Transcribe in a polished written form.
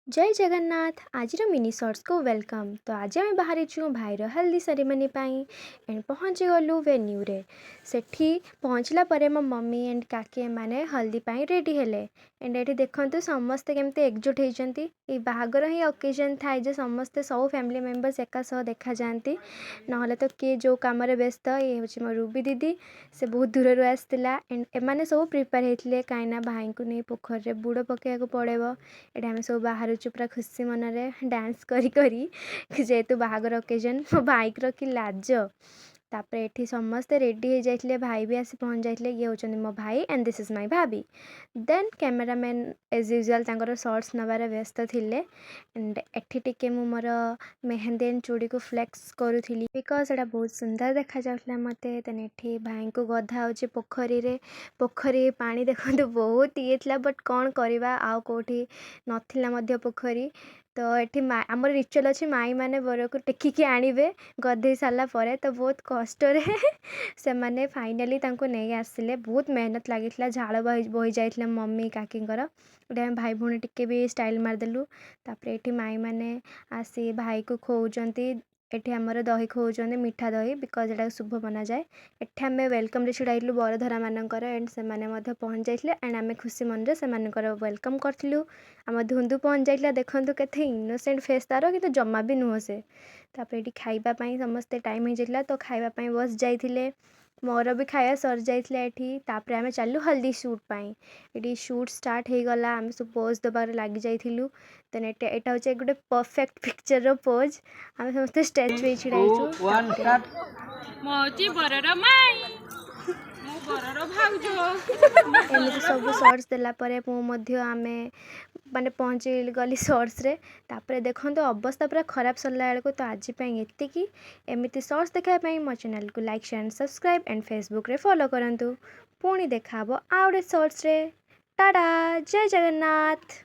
जय जगन्नाथ आज mini shorts को वेलकम। तो आज आम बाहरी भाईर हल्दी सेरेमनी एंड पहुँची गलु वेन्यू रे। सेठी पहुँचला परे मो मम्मी एंड काकी माने हल्दी पाई रेडी हेले। एंड ये देखते समस्ते केमती एकजुट होती। बाहागर ही ओकेजन थाए जे समस्ते सब फैमिली मेंबर्स एका सह देखा जाती ना तो किए जो कम व्यस्त। ये हूँ मो रूबी दीदी से बहुत दूर आसाला एंड एमाने सब प्रिपेयर होते कहीं भाई को नहीं पोखर रे बुड़ पकड़ा पड़ेगा। ये आम सब बाहर पूरा खुशी मनरे डांस करी करी जेहेतु बाहागर ओकेजन मो बाइक रखी लाज। तापर एठी समस्ते रेडी हो जाइए भाई भी आसी पहुँच जाते। ये होचंदी मो भाई एंड दिस इज माय भाभी। देन कैमरामैन एज यूजुअल तांकर शॉर्ट्स नबार व्यस्त थिले। एंड एठी टिके मु मोर मेहंदी एंड चूड़ी को फ्लेक्स करूथी बिकज एटा बहुत सुंदर देखा जाउतला मते। देन एठी भाई को गधा होची पोखरी रे। पोखरी पानी देखो बहुत ये थिला बट कौन करवा आउ कोठी नथिला मध्य पोखरी। तो ये आमर रिचुअल अच्छी माई मैंने बर को टेकिकी आणवे गधे सारा पर तो बहुत कष्ट से मैंने फाइनाली नहीं आसिले। बहुत मेहनत लगी झाड़ बही जाइए मम्मी काकीर। गोटे भाई भौणी टिके भी स्टाइल मारदेलु। तापर ये माई मैंने आसी भाई को खोचती। एठी आमर दही खोचते मीठा दही बिकज एटा शुभ मना जाए। एठी आम वेलकम रे छिड़ाइलु बरधरा मानकर एंड से पहुँच जाइए एंड आम खुशी मन से वेलकम करूँ। आम धुंदु पहुँच जाइला देखु केते इनोसेंट फेस तार कि जमा भी नुह से। तापर ये खाइबापी समस्ते टाइम हो जाइला तो खाइबापी बस जाइए। मोर भी खाया सर जाइए एठी। तापर आम चलू हल्दी शूट पाई। ये शूट स्टार्ट हो गला आम सब पोज दबार लग जाइलु। देन एटा हूँ गोटे परफेक्ट पिक्चर रो पोज। आम समस्त स्टेज पे छिड़ाइछु। एमती सब शॉर्ट्स देला परे आमे माने पहुँची गली शॉर्ट्स रे। तापर देखो अवस्था पूरा खराब सरला बेलू। तो आज एतिकी एमती शॉर्ट्स देखापी मो चैनल को like share and subscribe and Facebook रे फॉलो करंतु। पुणी देखा आउ गोटे शॉर्ट्स रे। टाटा जय जगन्नाथ।